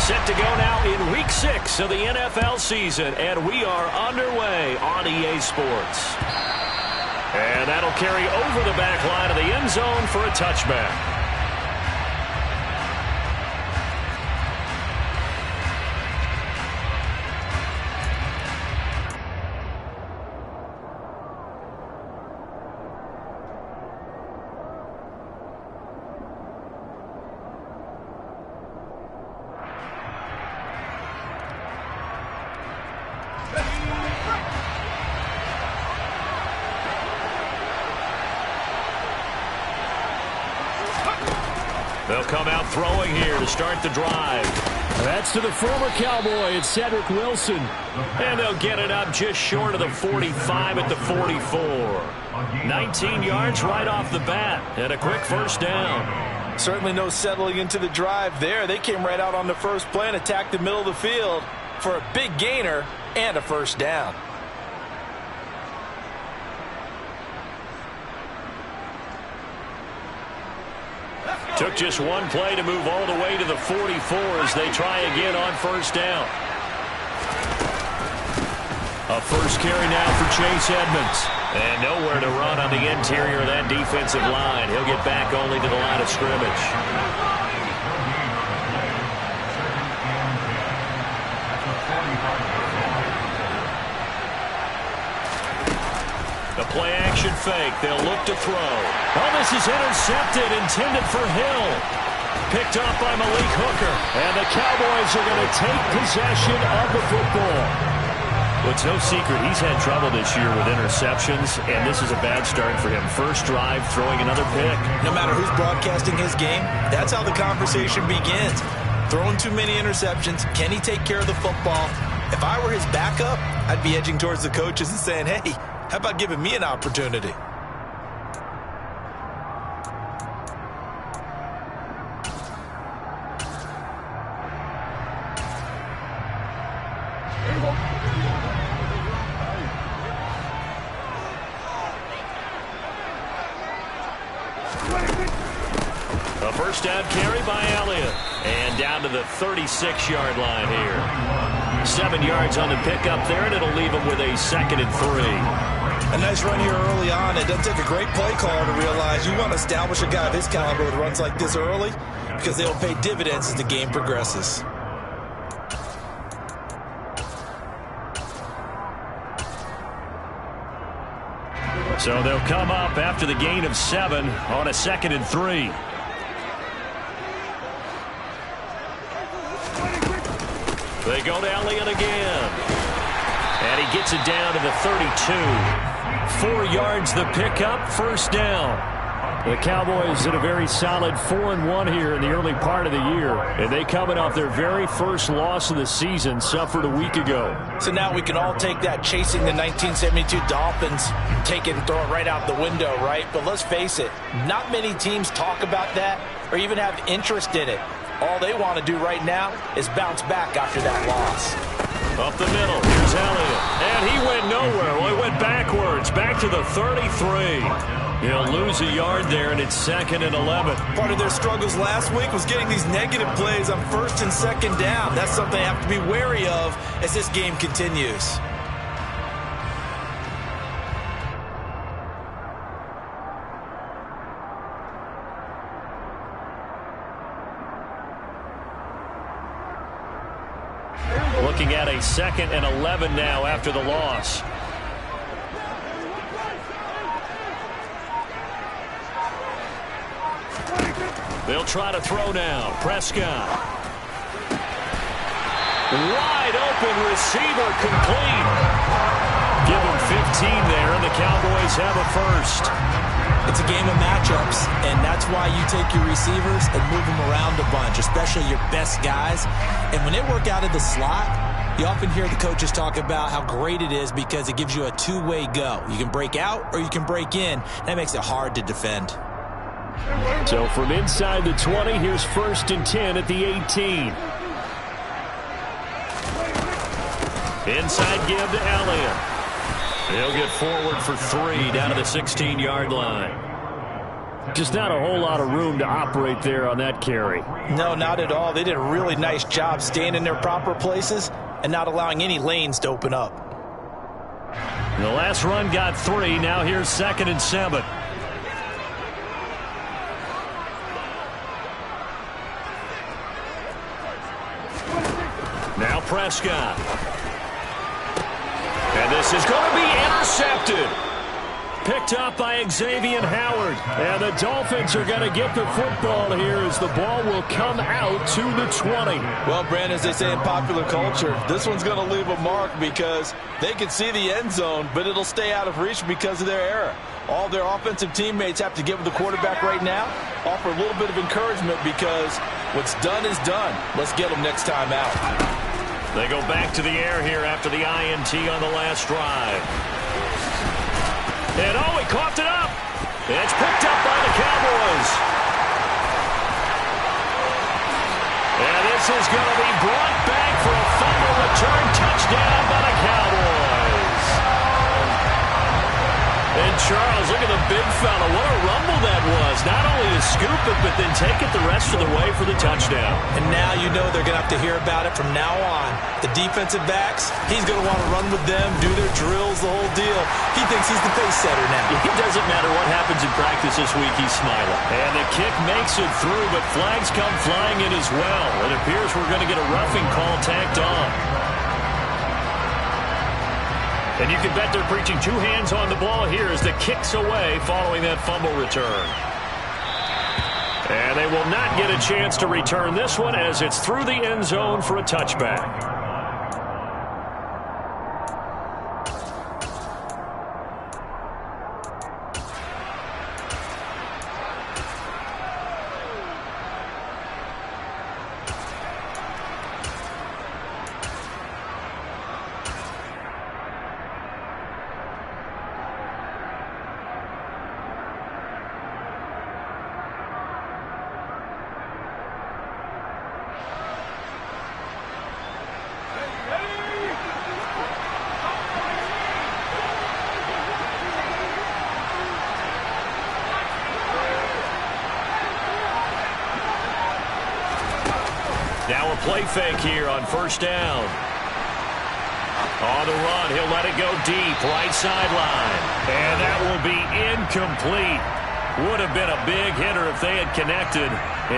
Set to go now in Week 6 of the NFL season, and we are underway on EA Sports. And that'll carry over the back line of the end zone for a touchback. They'll come out throwing here to start the drive. That's to the former Cowboy. It's Cedric Wilson. And they'll get it up just short of the 45 at the 44. 19 yards right off the bat and a quick first down. Certainly no settling into the drive there. They came right out on the first play and attacked the middle of the field for a big gainer and a first down. Took just one play to move all the way to the 44 as they try again on first down. A first carry now for Chase Edmonds. And nowhere to run on the interior of that defensive line. He'll get back only to the line of scrimmage. The play-action fake. They'll look to throw. Oh, this is intercepted, intended for Hill. Picked off by Malik Hooker. And the Cowboys are going to take possession of the football. Well, it's no secret he's had trouble this year with interceptions, and this is a bad start for him. First drive, throwing another pick. No matter who's broadcasting his game, that's how the conversation begins. Throwing too many interceptions. Can he take care of the football? If I were his backup, I'd be edging towards the coaches and saying, hey, how about giving me an opportunity? A first down carry by Elliott. And down to the 36-yard line here. 7 yards on the pickup there, and it'll leave him with a 2nd and 3. A nice run here early on. It doesn't take a great play caller to realize you want to establish a guy of his caliber with runs like this early because they'll pay dividends as the game progresses. So they'll come up after the gain of 7 on a 2nd and 3. They go to Elliott again. And he gets it down to the 32. 4 yards the pickup, first down. The Cowboys in a very solid 4-1 here in the early part of the year. And they coming off their very first loss of the season, suffered a week ago. So now we can all take that chasing the 1972 Dolphins, take it and throw it right out the window, right? But let's face it, not many teams talk about that or even have interest in it. All they want to do right now is bounce back after that loss. Up the middle, here's Elliott. And he went nowhere. Well, he went backwards, back to the 33. He'll lose a yard there, and it's 2nd and 11. Part of their struggles last week was getting these negative plays on 1st and 2nd down. That's something they have to be wary of as this game continues. Looking at a 2nd and 11 now after the loss. They'll try to throw now. Prescott. Wide open receiver, complete. Give him 15 there, and the Cowboys have a first. It's a game of matchups, and that's why you take your receivers and move them around a bunch, especially your best guys. And when they work out of the slot, you often hear the coaches talk about how great it is because it gives you a two-way go. You can break out or you can break in. That makes it hard to defend. So from inside the 20, here's 1st and 10 at the 18. Inside give to Elliott. He'll get forward for 3 down to the 16-yard line. Just not a whole lot of room to operate there on that carry. No, not at all. They did a really nice job staying in their proper places and not allowing any lanes to open up. The last run got 3. Now here's 2nd and 7. Now Prescott. And this is going to be intercepted. Picked up by Xavier Howard. And the Dolphins are going to get the football here as the ball will come out to the 20. Well, Brandon, as they say in popular culture, this one's going to leave a mark because they can see the end zone, but it'll stay out of reach because of their error. All their offensive teammates have to give the quarterback right now, offer a little bit of encouragement because what's done is done. Let's get them next time out. They go back to the air here after the INT on the last drive. And oh, he coughed it up. It's picked up by the Cowboys. And this is going to be brought back for a fumble return touchdown by the Cowboys. And Charles, look at the big fella. What a rumble that was. Not only to scoop it, but then take it the rest of the way for the touchdown. And now you know they're going to have to hear about it from now on. The defensive backs, he's going to want to run with them, do their drills, the whole deal. He thinks he's the pace setter now. It doesn't matter what happens in practice this week, he's smiling. And the kick makes it through, but flags come flying in as well. It appears we're going to get a roughing call tacked on. And you can bet they're preaching 2 hands on the ball here as the kick's away following that fumble return. And they will not get a chance to return this one as it's through the end zone for a touchback. Now a play fake here on first down. On the run, he'll let it go deep, right sideline. And that will be incomplete. Would have been a big hitter if they had connected.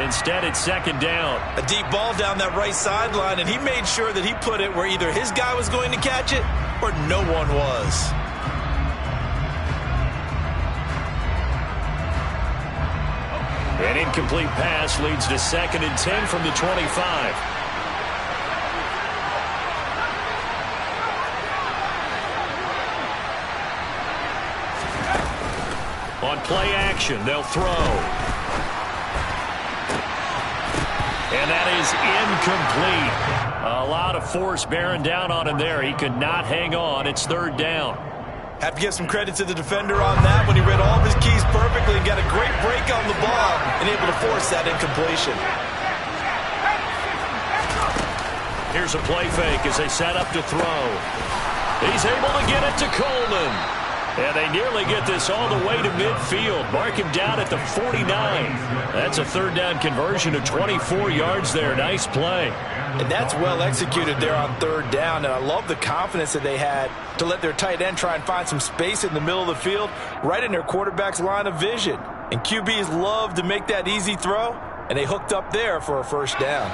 Instead, it's 2nd down. A deep ball down that right sideline, and he made sure that he put it where either his guy was going to catch it or no one was. An incomplete pass leads to 2nd and 10 from the 25. On play action, they'll throw. And that is incomplete. A lot of force bearing down on him there. He could not hang on. It's 3rd down. Have to give some credit to the defender on that when he read all of his keys perfectly and got a great break on the ball and able to force that incompletion. Here's a play fake as they set up to throw. He's able to get it to Coleman. And they nearly get this all the way to midfield. Mark him down at the 49. That's a 3rd down conversion of 24 yards there. Nice play. And that's well executed there on 3rd down. And I love the confidence that they had to let their tight end try and find some space in the middle of the field, right in their quarterback's line of vision. And QBs love to make that easy throw, and they hooked up there for a 1st down.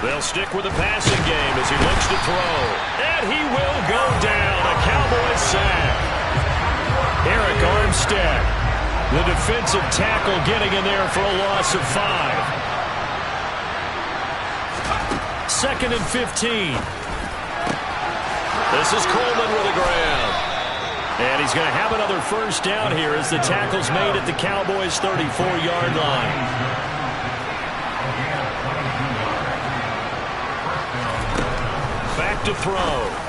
They'll stick with the passing game as he looks to throw. And he will go down. A Cowboys sack. Eric Armstead, the defensive tackle, getting in there for a loss of 5. 2nd and 15. This is Coleman with a grab. And he's going to have another 1st down here as the tackle's made at the Cowboys' 34-yard line. Back to throw.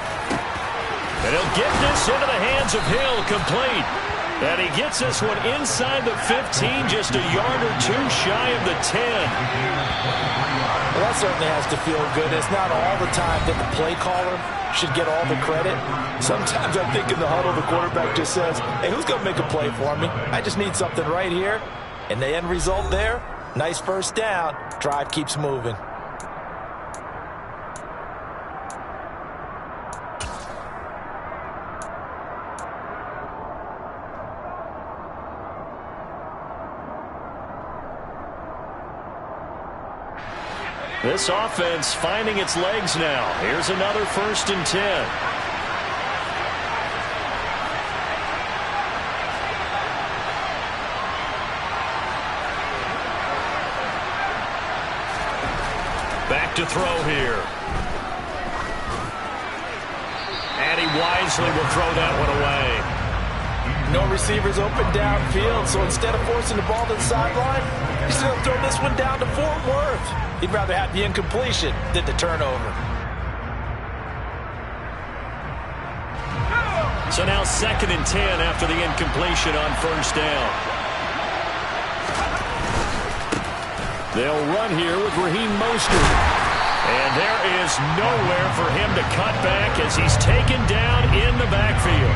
And he'll get this into the hands of Hill, complete. And he gets this one inside the 15, just a yard or two shy of the 10. Well, that certainly has to feel good. It's not all the time that the play caller should get all the credit. Sometimes I think in the huddle, the quarterback just says, hey, who's going to make a play for me? I just need something right here. And the end result there, nice first down. Drive keeps moving. This offense finding its legs now. Here's another 1st and 10. Back to throw here. And he wisely will throw that one away. No receivers open downfield, so instead of forcing the ball to the sideline, he's going to throw this one down to Fort Worth. He'd rather have the incompletion than the turnover. So now 2nd and 10 after the incompletion on 1st down. They'll run here with Raheem Mostert. And there is nowhere for him to cut back as he's taken down in the backfield.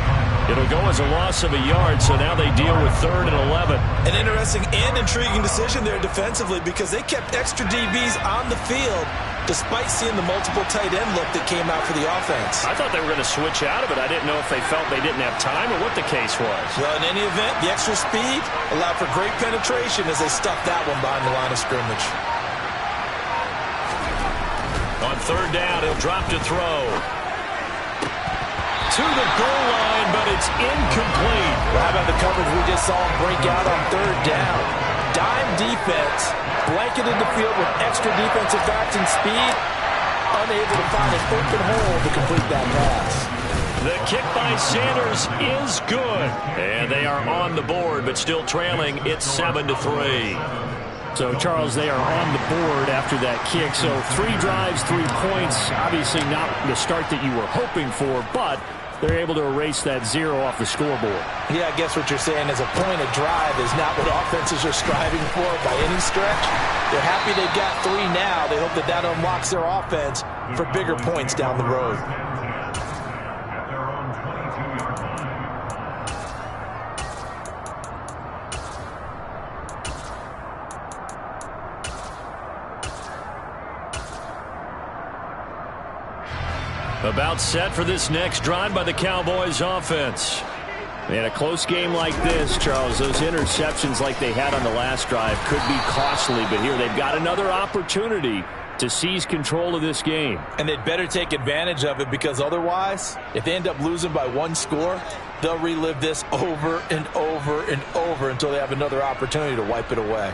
It'll go as a loss of a yard, so now they deal with 3rd and 11. An interesting and intriguing decision there defensively because they kept extra DBs on the field despite seeing the multiple tight end look that came out for the offense. I thought they were going to switch out of it. I didn't know if they felt they didn't have time or what the case was. Well, in any event, the extra speed allowed for great penetration as they stuffed that one behind the line of scrimmage. On 3rd down, he'll drop to throw. To the goal line, but it's incomplete. Well, how about the coverage we just saw him break out on 3rd down? Dime defense, blanketed the field with extra defensive backs and speed, unable to find an open hole to complete that pass. The kick by Sanders is good. And they are on the board, but still trailing. It's 7-3. So, Charles, they are on the board after that kick. So 3 drives, 3 points. Obviously not the start that you were hoping for, but they're able to erase that 0 off the scoreboard. Yeah, I guess what you're saying is a point of drive is not what offenses are striving for by any stretch. They're happy they've got 3 now. They hope that that unlocks their offense for bigger points down the road. About set for this next drive by the Cowboys offense. In a close game like this, Charles, those interceptions like they had on the last drive could be costly, but here they've got another opportunity to seize control of this game. And they'd better take advantage of it because otherwise, if they end up losing by 1 score, they'll relive this over and over and over until they have another opportunity to wipe it away.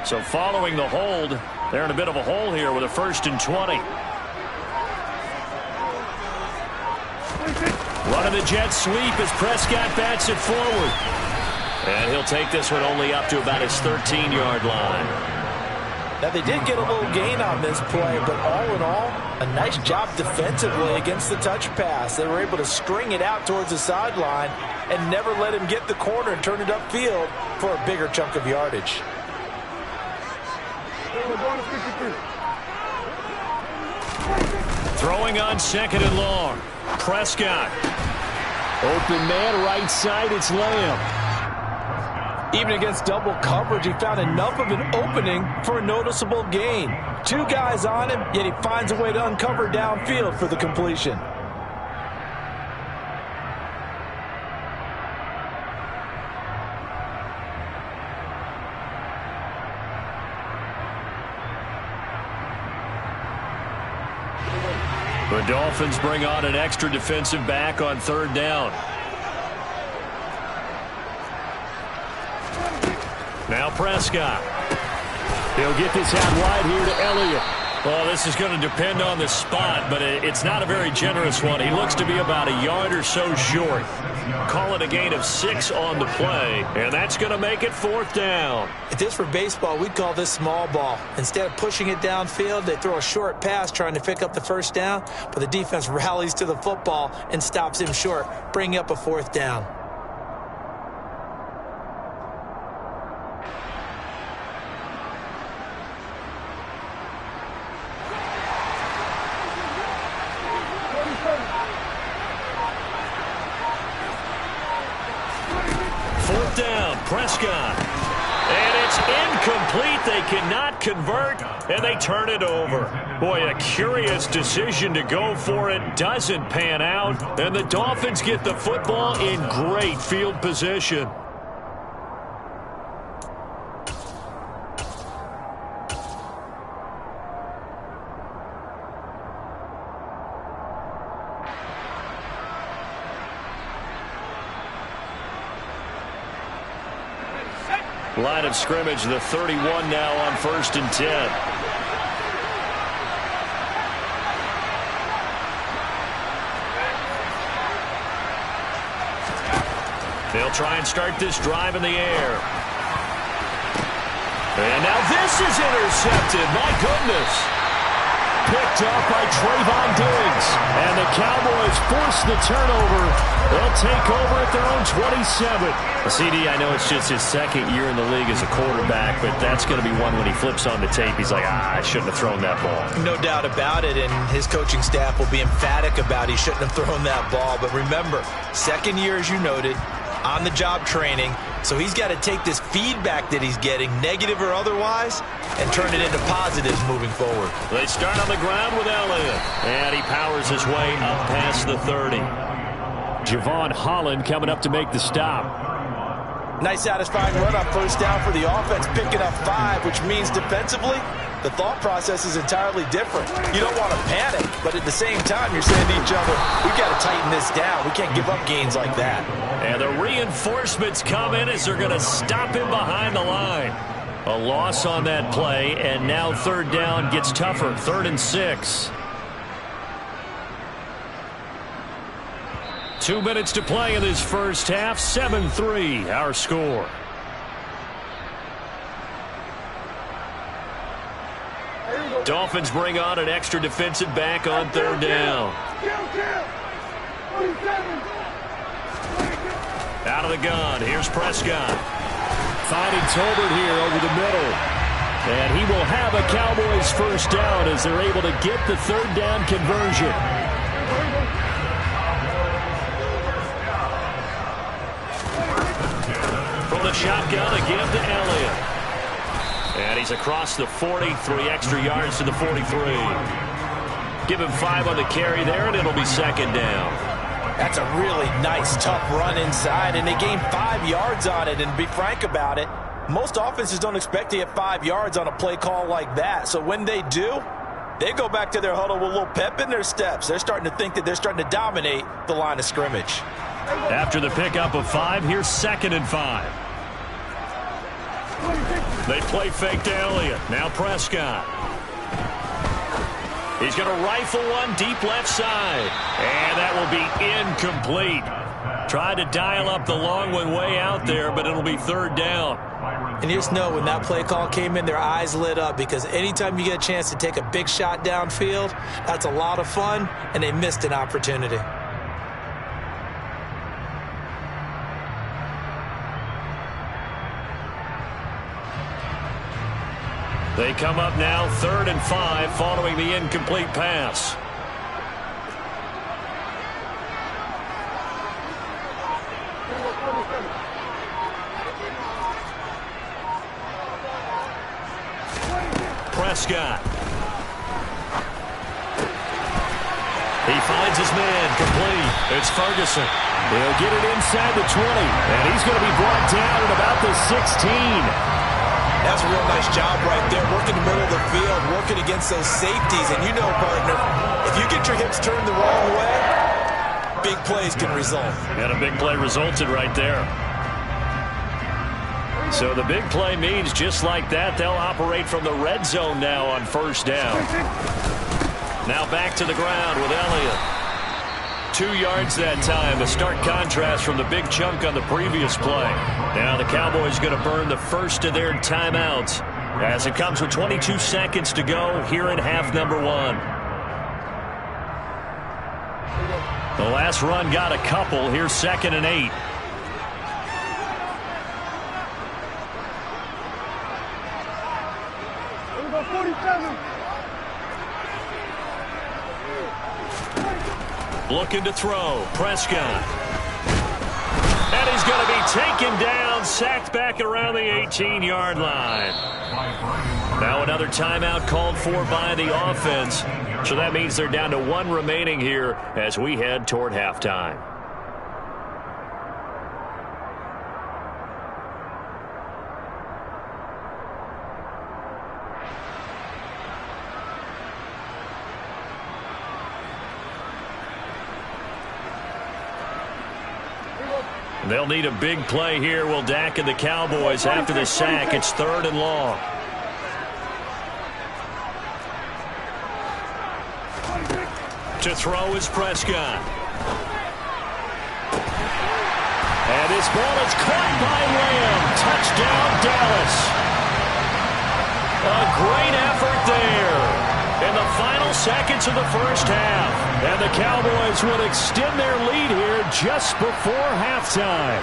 So following the hold, they're in a bit of a hole here with a 1st and 20. Running the jet sweep as Prescott bats it forward. And he'll take this one only up to about his 13-yard line. Now, they did get a little gain on this play, but all in all, a nice job defensively against the touch pass. They were able to string it out towards the sideline and never let him get the corner and turn it upfield for a bigger chunk of yardage. Throwing on 2nd and long. Prescott. Open man, right side, it's Lamb. Even against double coverage, he found enough of an opening for a noticeable gain. 2 guys on him, yet he finds a way to uncover downfield for the completion. The Dolphins bring on an extra defensive back on 3rd down. Now Prescott. He'll get this out wide here to Elliott. Well, this is going to depend on the spot, but it's not a very generous one. He looks to be about a yard or so short. Call it a gain of 6 on the play, and that's going to make it 4th down. If this were baseball, we'd call this small ball. Instead of pushing it downfield, they throw a short pass trying to pick up the 1st down, but the defense rallies to the football and stops him short, bringing up a 4th down. Prescott. And it's incomplete. They cannot convert, and they turn it over. Boy, a curious decision to go for it. Doesn't pan out, and the Dolphins get the football in great field position. Line of scrimmage, the 31 now on 1st and 10. They'll try and start this drive in the air. And now this is intercepted. My goodness. Picked up by Trayvon Diggs. And the Cowboys force the turnover. They'll take over at their own 27. CD, I know it's just his 2nd year in the league as a quarterback, but that's going to be one when he flips on the tape. He's like, I shouldn't have thrown that ball. No doubt about it, and his coaching staff will be emphatic about he shouldn't have thrown that ball. But remember, 2nd year, as you noted, on-the-job training, so he's got to take this feedback that he's getting, negative or otherwise, and turn it into positives moving forward. They start on the ground with Elliott, and he powers his way up past the 30. Javon Holland coming up to make the stop. Nice satisfying run on 1st down for the offense, picking up 5, which means defensively, the thought process is entirely different. You don't want to panic, but at the same time, you're saying to each other, we've got to tighten this down. We can't give up gains like that. And the reinforcements come in as they're going to stop him behind the line. A loss on that play, and now 3rd down gets tougher, 3rd and 6. 2 minutes to play in this first half. 7-3, our score. Dolphins bring on an extra defensive back on 3rd down. Out of the gun, here's Prescott. Finding Tolbert here over the middle. And he will have a Cowboys 1st down as they're able to get the 3rd down conversion. From the shotgun, a give to Elliott. And he's across the 40, 3 extra yards to the 43. Give him 5 on the carry there, and it'll be 2nd down. That's a really nice, tough run inside, and they gained 5 yards on it. And to be frank about it, most offenses don't expect to get 5 yards on a play call like that. So when they do, they go back to their huddle with a little pep in their steps. They're starting to think that they're starting to dominate the line of scrimmage. After the pickup of 5, here's 2nd and 5. They play fake to Elliott. Now Prescott. He's going to rifle one deep left side. And that will be incomplete. Tried to dial up the long one way out there, but it'll be 3rd down. And you just know when that play call came in, their eyes lit up, because anytime you get a chance to take a big shot downfield, that's a lot of fun, and they missed an opportunity. They come up now 3rd and 5 following the incomplete pass. Prescott. He finds his man complete. It's Ferguson. He'll get it inside the 20, and he's going to be brought down at about the 16. That's a real nice job right there, working the middle of the field, working against those safeties. And you know, partner, if you get your hips turned the wrong way, big plays can result. And a big play resulted right there. So the big play means just like that, they'll operate from the red zone now on first down. Now back to the ground with Elliott. 2 yards that time, a stark contrast from the big chunk on the previous play. Now the Cowboys going to burn the first of their timeouts as it comes with 22 seconds to go here in half number 1. The last run got a couple. Here's 2nd and 8. Looking to throw. Prescott. And he's going to be taken down, sacked back around the 18-yard line. Now another timeout called for by the offense. So that means they're down to 1 remaining here as we head toward halftime. They'll need a big play here. Will Dak and the Cowboys after the sack. It's 3rd and long. To throw is Prescott. And this ball is caught by Lamb. Touchdown, Dallas. A great effort there in the final seconds of the first half. And the Cowboys will extend their lead here just before halftime.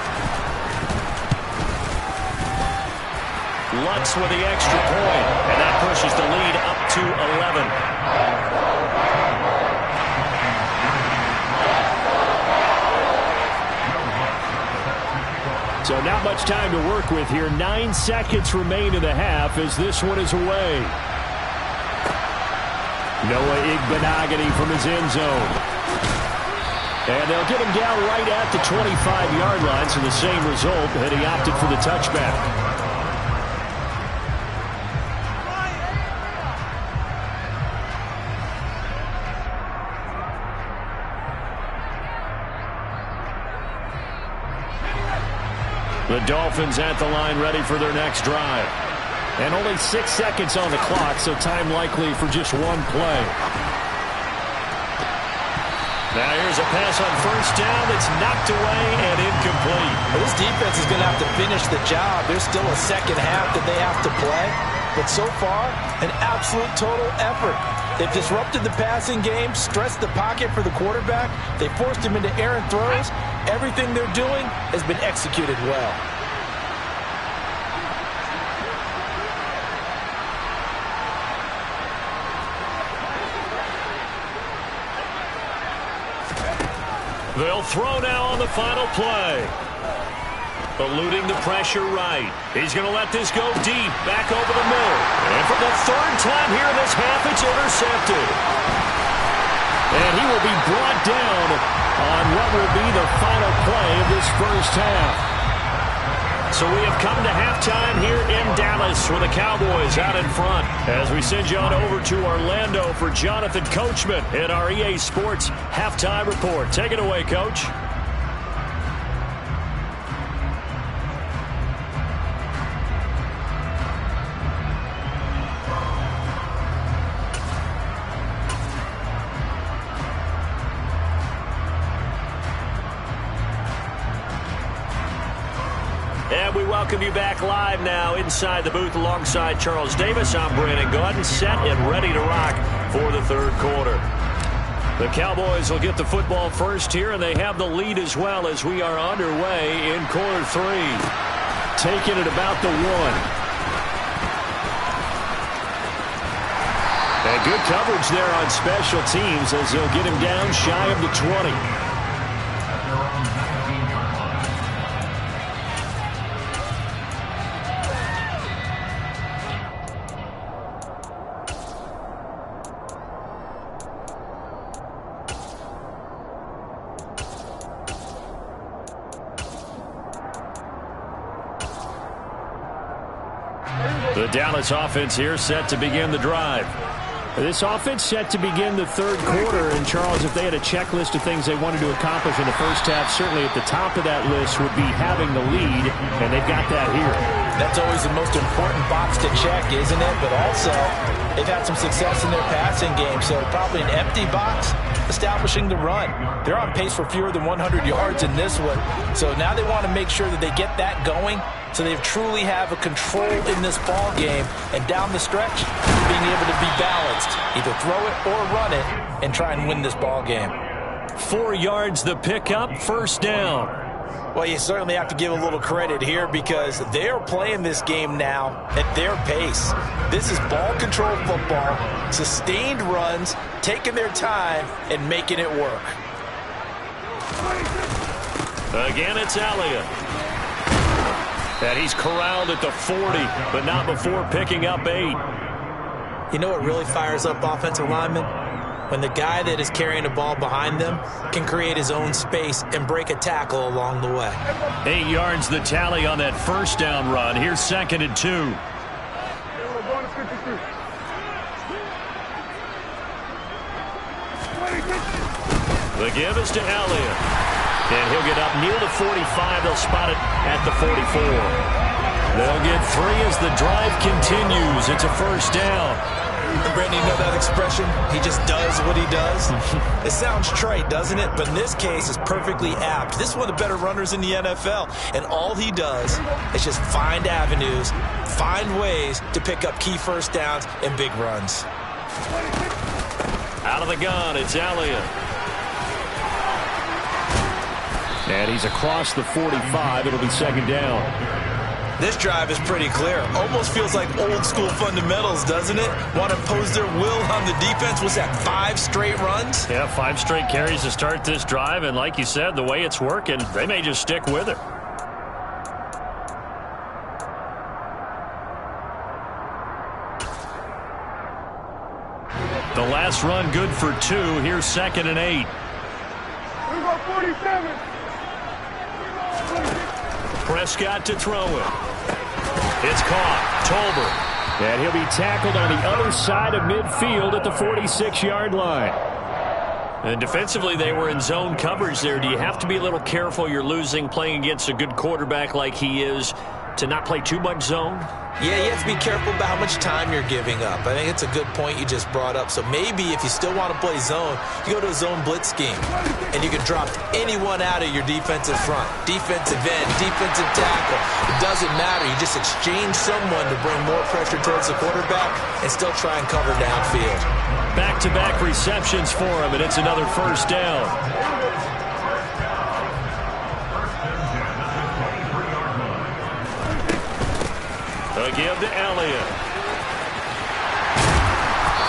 Lutz with the extra point, and that pushes the lead up to 11. So not much time to work with here. 9 seconds remain in the half as this one is away. Noah Igbenogany from his end zone. And they'll get him down right at the 25-yard line, so the same result, and he opted for the touchback. The Dolphins at the line ready for their next drive. And only 6 seconds on the clock, so time likely for just 1 play. Now here's a pass on first down that's knocked away and incomplete. This defense is going to have to finish the job. There's still a second half that they have to play. But so far, an absolute total effort. They've disrupted the passing game, stressed the pocket for the quarterback. They forced him into errant throws. Everything they're doing has been executed well. They'll throw now on the final play. Eluding the pressure right. He's going to let this go deep, back over the middle. And for the 3rd time here in this half, it's intercepted. And he will be brought down on what will be the final play of this first half. So we have come to halftime here in Dallas with the Cowboys out in front as we send you on over to Orlando for Jonathan Coachman in our EA Sports Halftime Report. Take it away, Coach. And we welcome you back live now inside the booth alongside Charles Davis. I'm Brandon Gaudin, set and ready to rock for the 3rd quarter. The Cowboys will get the football first here, and they have the lead as well as we are underway in quarter 3. Taking it about the 1. And good coverage there on special teams as they'll get him down shy of the 20. The Dallas offense here set to begin the drive. This offense set to begin the third quarter. And, Charles, if they had a checklist of things they wanted to accomplish in the first half, certainly at the top of that list would be having the lead, and they've got that here. That's always the most important box to check, isn't it? But also, they've had some success in their passing game, so probably an empty box establishing the run. They're on pace for fewer than 100 yards in this one, so now they want to make sure that they get that going so they truly have a control in this ball game, and down the stretch, being able to be balanced, either throw it or run it, and try and win this ball game. 4 yards the pickup, first down. Well, you certainly have to give a little credit here because they are playing this game now at their pace. This is ball control football, sustained runs, taking their time, and making it work. Again, it's Elliott. And he's corralled at the 40, but not before picking up 8. You know what really fires up offensive linemen? When the guy that is carrying the ball behind them can create his own space and break a tackle along the way. 8 yards the tally on that first down run. Here's 2nd and 2. The give is to Elliott. And he'll get up near the 45. They'll spot it at the 44. They'll get 3 as the drive continues. It's a first down. Brandon, you know that expression? He just does what he does. It sounds trite, doesn't it? But in this case, it's perfectly apt. This is one of the better runners in the NFL, and all he does is just find avenues, find ways to pick up key first downs and big runs. Out of the gun, it's Elliott. And he's across the 45. It'll be 2nd down. This drive is pretty clear. Almost feels like old school fundamentals, doesn't it? Want to impose their will on the defense. Was that 5 straight runs? Yeah, 5 straight carries to start this drive. And like you said, the way it's working, they may just stick with it. The last run good for 2. Here's 2nd and 8. We got 47. Prescott to throw it. It's caught. Tolbert. And he'll be tackled on the other side of midfield at the 46-yard line. And defensively, they were in zone coverage there. Do you have to be a little careful? You're losing playing against a good quarterback like he is to not play too much zone? Yeah, you have to be careful about how much time you're giving up. I think it's a good point you just brought up. So maybe if you still want to play zone, you go to a zone blitz scheme. And you can drop anyone out of your defensive front. Defensive end, defensive tackle. It doesn't matter. You just exchange someone to bring more pressure towards the quarterback and still try and cover downfield. Back-to-back receptions for him, and it's another first down. A give to Elliott.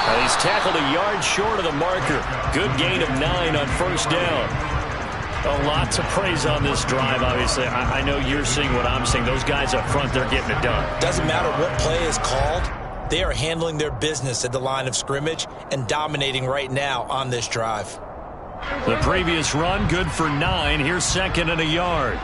And he's tackled a yard short of the marker. Good gain of 9 on first down. A lot to praise on this drive, obviously. I know you're seeing what I'm seeing. Those guys up front, they're getting it done. Doesn't matter what play is called. They are handling their business at the line of scrimmage and dominating right now on this drive. The previous run, good for 9. Here's 2nd and a yard.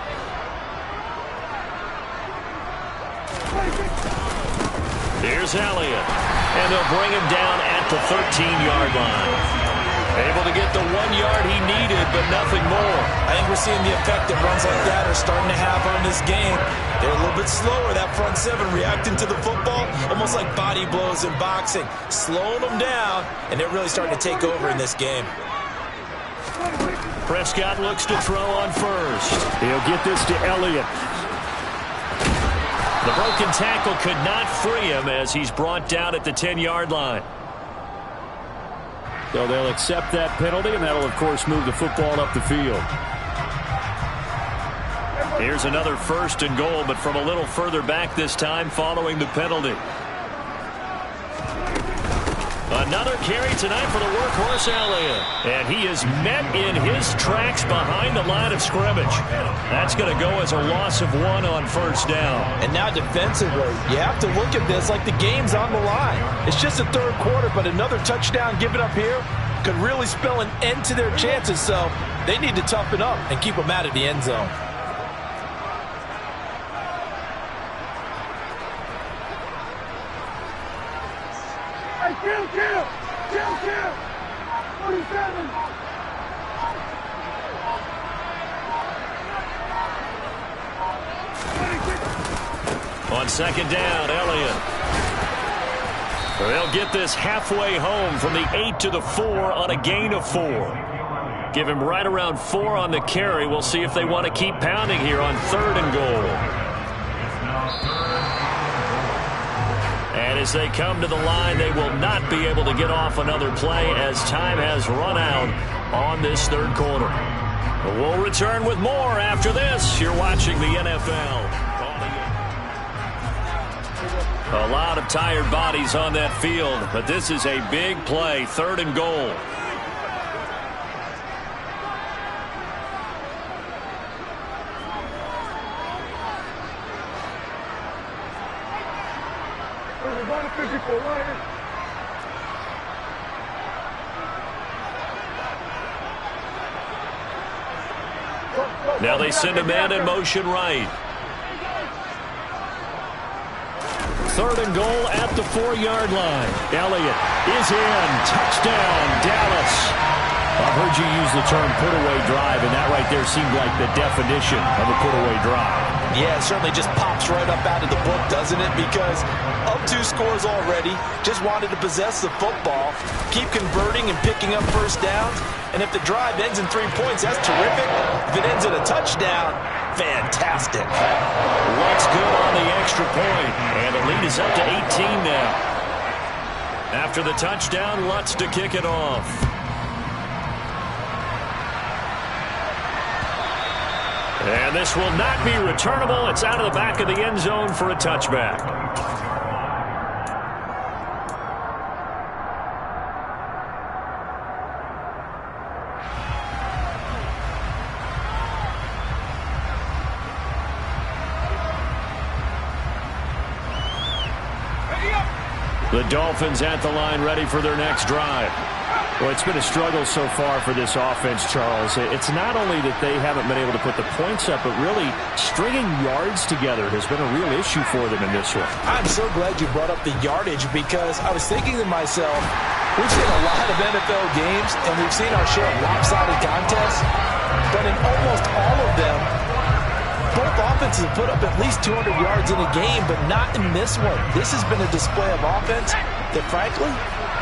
Here's Elliott, and they'll bring him down at the 13-yard line. Able to get the 1 yard he needed, but nothing more. I think we're seeing the effect that runs like that are starting to have on this game. They're a little bit slower, that front 7, reacting to the football, almost like body blows in boxing, slowing them down, and they're really starting to take over in this game. Prescott looks to throw on first. He'll get this to Elliott. The broken tackle could not free him as he's brought down at the 10-yard line. So they'll accept that penalty, and that'll, of course, move the football up the field. Here's another 1st and goal, but from a little further back this time following the penalty. Another carry tonight for the workhorse Elliott. And he is met in his tracks behind the line of scrimmage. That's going to go as a loss of 1 on first down. And now defensively, you have to look at this like the game's on the line. It's just the 3rd quarter, but another touchdown given up here could really spell an end to their chances. So they need to toughen up and keep them out of the end zone. Chill. 47. On second down, Elliott. They'll get this halfway home from the 8 to the 4 on a gain of 4. Give him right around 4 on the carry. We'll see if they want to keep pounding here on 3rd and goal. And as they come to the line, they will not be able to get off another play as time has run out on this 3rd quarter. We'll return with more after this. You're watching the NFL. A lot of tired bodies on that field, but this is a big play, 3rd and goal. Now they send a man in motion right. 3rd and goal at the 4-yard line. Elliott is in. Touchdown, Dallas. I've heard you use the term put-away drive, and that right there seemed like the definition of a put-away drive. Yeah, it certainly just pops right up out of the book, doesn't it? Because up 2 scores already, just wanted to possess the football, keep converting and picking up first downs. And if the drive ends in 3 points, that's terrific. If it ends in a touchdown, fantastic. Looks good on the extra point, and the lead is up to 18 now. After the touchdown, Lutz to kick it off. And this will not be returnable. It's out of the back of the end zone for a touchback. The Dolphins at the line ready for their next drive. Well, it's been a struggle so far for this offense, Charles. It's not only that they haven't been able to put the points up, but really stringing yards together has been a real issue for them in this one. I'm so glad you brought up the yardage because I was thinking to myself, we've seen a lot of NFL games and we've seen our share of lopsided contests, but in almost all of them, both offenses have put up at least 200 yards in a game, but not in this one. This has been a display of offense that, frankly,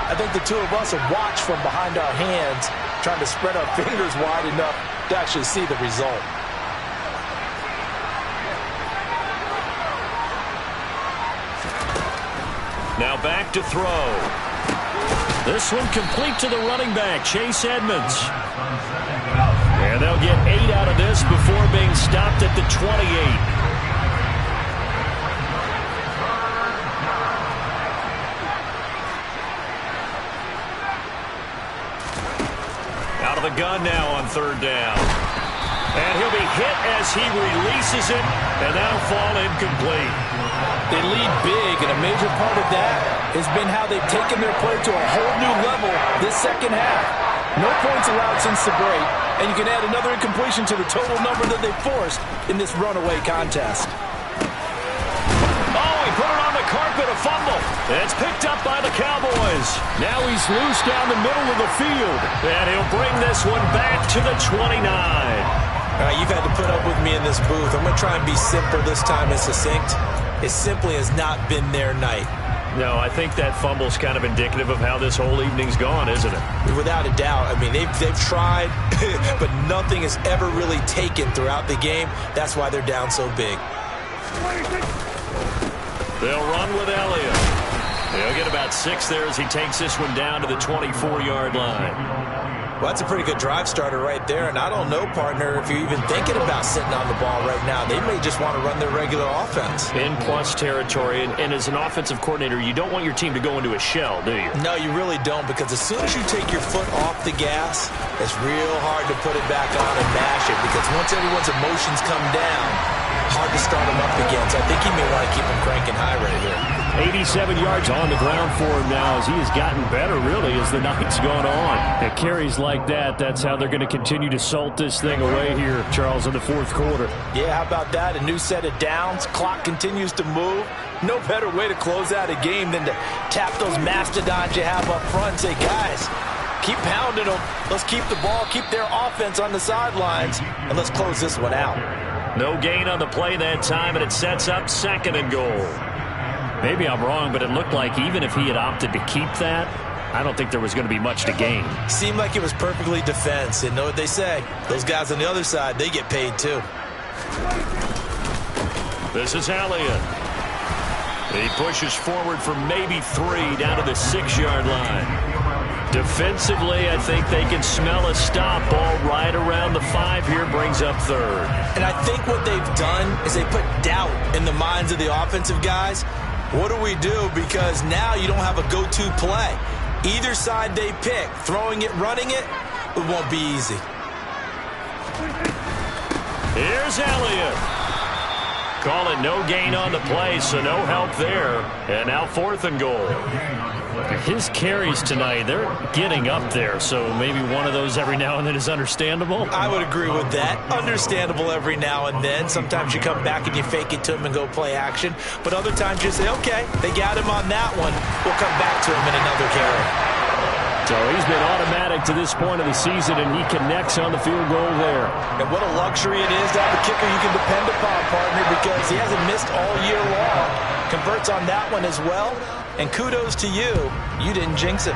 I think the two of us have watched from behind our hands, trying to spread our fingers wide enough to actually see the result. Now back to throw. This one complete to the running back, Chase Edmonds. And they'll get 8 out of this before being stopped at the 28. Out of the gun now on 3rd down. And he'll be hit as he releases it, and that'll fall incomplete. They lead big, and a major part of that has been how they've taken their play to a whole new level this second half. No points allowed since the break, and you can add another incompletion to the total number that they forced in this runaway contest. Oh, he put it on the carpet, a fumble. It's picked up by the Cowboys. Now he's loose down the middle of the field, and he'll bring this one back to the 29. You've had to put up with me in this booth. I'm going to try and be simple this time and succinct. It simply has not been their night. No, I think that fumble's kind of indicative of how this whole evening's gone, isn't it? Without a doubt. I mean, they've tried, but nothing has ever really taken throughout the game. That's why they're down so big. They'll run with Elliott. They'll get about 6 there as he takes this one down to the 24-yard line. Well, that's a pretty good drive starter right there, and I don't know, partner, if you're even thinking about sitting on the ball right now. They may just want to run their regular offense. In plus territory, and as an offensive coordinator, you don't want your team to go into a shell, do you? No, you really don't, because as soon as you take your foot off the gas, it's real hard to put it back on and mash it, because once everyone's emotions come down, hard to start them up again. So I think you may want to keep them cranking high right here. 87 yards on the ground for him now as he has gotten better, really, as the night's gone on. And carries like that, that's how they're going to continue to salt this thing away here, Charles, in the fourth quarter. Yeah, how about that? A new set of downs. Clock continues to move. No better way to close out a game than to tap those mastodons you have up front and say, guys, keep pounding them. Let's keep the ball, keep their offense on the sidelines, and let's close this one out. No gain on the play that time, and it sets up 2nd and goal. Maybe I'm wrong, but it looked like even if he had opted to keep that, I don't think there was going to be much to gain. Seemed like it was perfectly defense. And know what they say? Those guys on the other side, they get paid too. This is Elliott. He pushes forward for maybe 3 down to the 6-yard line. Defensively, I think they can smell a stop. Ball right around the 5 here, brings up 3rd. And I think what they've done is they put doubt in the minds of the offensive guys. What do we do? Because now you don't have a go-to play. Either side they pick, throwing it, running it, it won't be easy. Here's Elliott. Call it no gain on the play, so no help there. And now 4th and goal. His carries tonight, they're getting up there, so maybe one of those every now and then is understandable. I would agree with that. Understandable every now and then. Sometimes you come back and you fake it to him and go play action. But other times you say, okay, they got him on that one. We'll come back to him in another carry. So he's been automatic to this point of the season, and he connects on the field goal there. And what a luxury it is to have a kicker you can depend upon, partner, because he hasn't missed all year long. Converts on that one as well. And kudos to you. You didn't jinx it.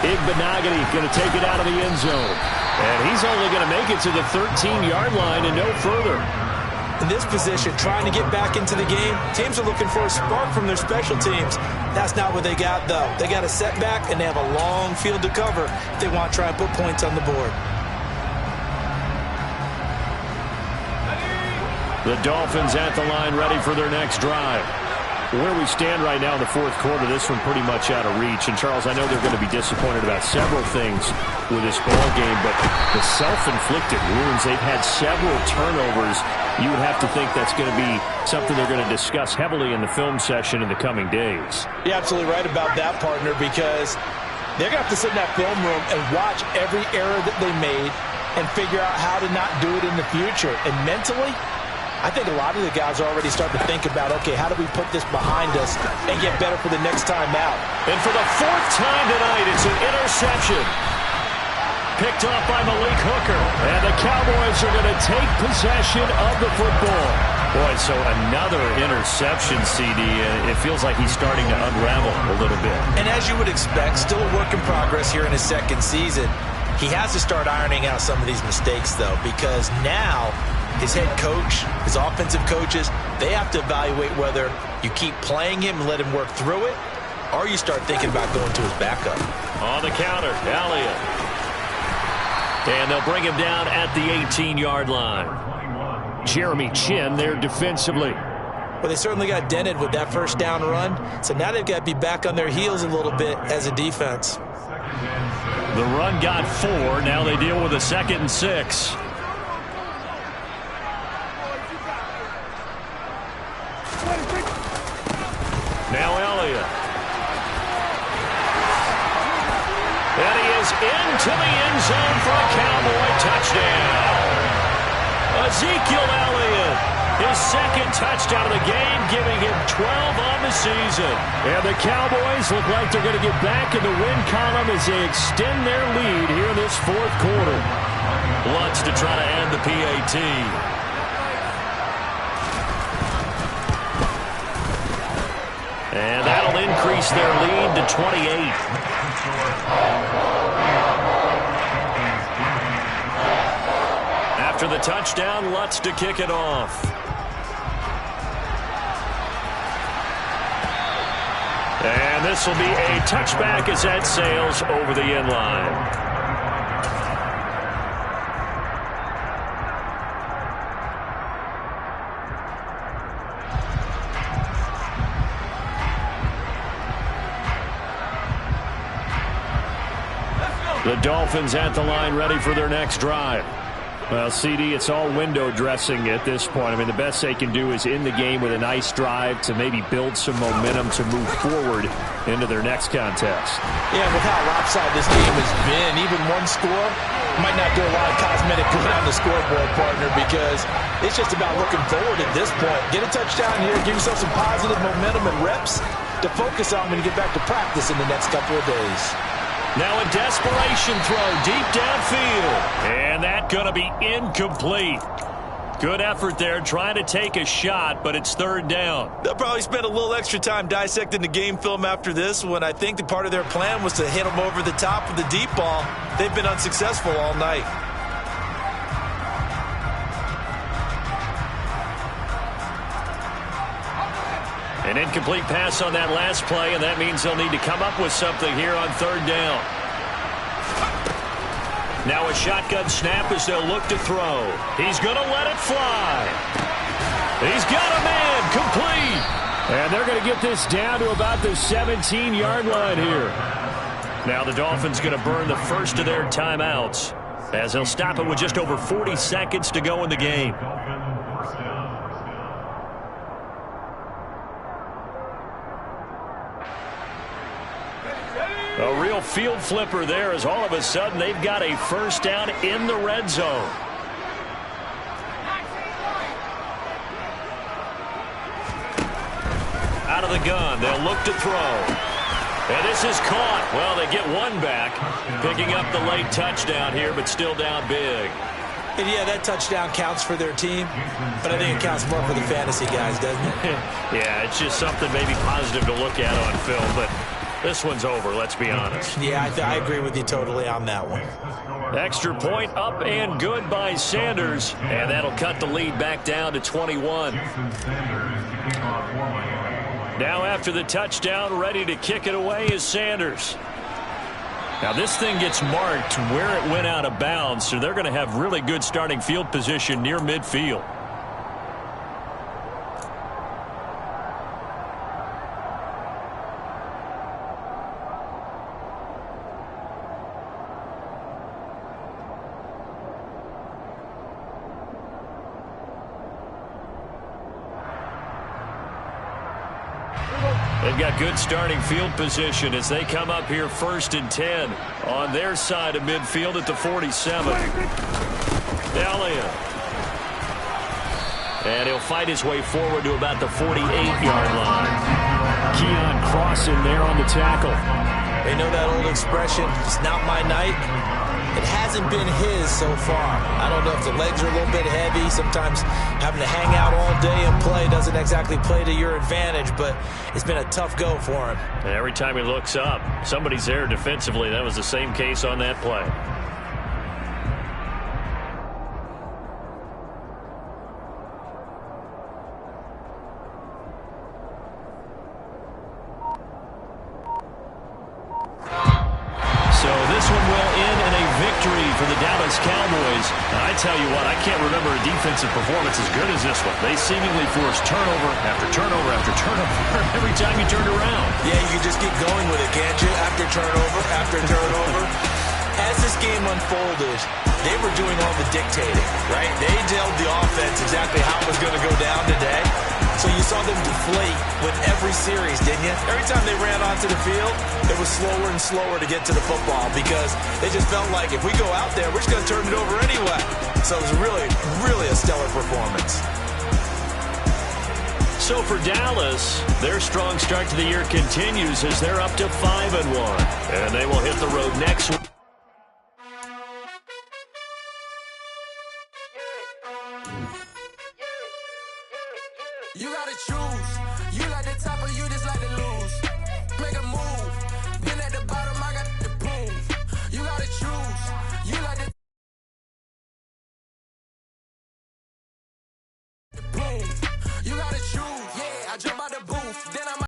Igbenogany going to take it out of the end zone. And he's only going to make it to the 13-yard line and no further. In this position, trying to get back into the game, teams are looking for a spark from their special teams. That's not what they got, though. They got a setback, and they have a long field to cover if they want to try and put points on the board. The Dolphins at the line, ready for their next drive. Where we stand right now in the fourth quarter, this one pretty much out of reach. And, Charles, I know they're going to be disappointed about several things with this ball game, but the self-inflicted wounds, they've had several turnovers. You would have to think that's going to be something they're going to discuss heavily in the film session in the coming days. You're absolutely right about that, partner, because they're going to have to sit in that film room and watch every error that they made and figure out how to not do it in the future. And mentally, I think a lot of the guys are already starting to think about, okay, how do we put this behind us and get better for the next time out? And for the 4th time tonight, it's an interception. Picked off by Malik Hooker. And the Cowboys are going to take possession of the football. Boy, so another interception, CD. It feels like he's starting to unravel a little bit. And as you would expect, still a work in progress here in his 2nd season. He has to start ironing out some of these mistakes, though, because now his head coach, his offensive coaches, they have to evaluate whether you keep playing him and let him work through it, or you start thinking about going to his backup. On the counter, Elliott. And they'll bring him down at the 18-yard line. Jeremy Chin there defensively. Well, they certainly got dented with that first down run, so now they've got to be back on their heels a little bit as a defense. The run got 4. Now they deal with a 2nd and 6. Now Elliott. And he is into the end zone for a Cowboy touchdown. Ezekiel Elliott, his 2nd touchdown of the game, giving him 12 on the season. And the Cowboys look like they're going to get back in the win column as they extend their lead here in this 4th quarter. Lutz to try to end the PAT. And that'll increase their lead to 28. After the touchdown, Lutz to kick it off. And this will be a touchback as that sails over the end line. The Dolphins at the line, ready for their next drive. Well, CD, it's all window dressing at this point. I mean, the best they can do is in the game with a nice drive to maybe build some momentum to move forward into their next contest. Yeah, with how lopsided this game has been, even one score might not do a lot of cosmetic good on the scoreboard, partner, because it's just about looking forward at this point. Get a touchdown here, give yourself some positive momentum and reps to focus on when you get back to practice in the next couple of days. Now a desperation throw deep downfield. And that going to be incomplete. Good effort there trying to take a shot, but it's third down. They'll probably spend a little extra time dissecting the game film after this one. I think the part of their plan was to hit them over the top of the deep ball. They've been unsuccessful all night. An incomplete pass on that last play, and that means they'll need to come up with something here on third down. Now a shotgun snap as they'll look to throw. He's going to let it fly. He's got a man complete. And they're going to get this down to about the 17-yard line here. Now the Dolphins going to burn the first of their timeouts as they'll stop it with just over 40 seconds to go in the game. A real field flipper there as all of a sudden they've got a first down in the red zone. Out of the gun, they'll look to throw. And this is caught. Well, they get one back, picking up the late touchdown here, but still down big. And yeah, that touchdown counts for their team, but I think it counts more for the fantasy guys, doesn't it? Yeah, it's just something maybe positive to look at on film, but this one's over, let's be honest. Yeah, I agree with you totally on that one. Extra point up and good by Sanders, and that'll cut the lead back down to 21. Now after the touchdown, ready to kick it away is Sanders. Now this thing gets marked where it went out of bounds, so they're going to have really good starting field position near midfield. They've got good starting field position as they come up here 1st and 10 on their side of midfield at the 47. Elliott. And he'll fight his way forward to about the 48-yard line. Keon crossing there on the tackle. They know that old expression, it's not my night. It hasn't been his so far. I don't know if the legs are a little bit heavy. Sometimes having to hang out all day and play doesn't exactly play to your advantage, but it's been a tough go for him. And every time he looks up, somebody's there defensively. That was the same case on that play. Cowboys. And I tell you what, I can't remember a defensive performance as good as this one. They seemingly forced turnover after turnover after turnover every time you turned around. Yeah, you can just keep going with it, can't you? After turnover. As this game unfolded, they were doing all the dictating, right? They told the offense exactly how it was going to go down today. So you saw them deflate with every series, didn't you? Every time they ran onto the field, it was slower and slower to get to the football because they just felt like if we go out there, we're just going to turn it over anyway. So it was really, really a stellar performance. So for Dallas, their strong start to the year continues as they're up to 5-1. And they will hit the road next week. You gotta choose.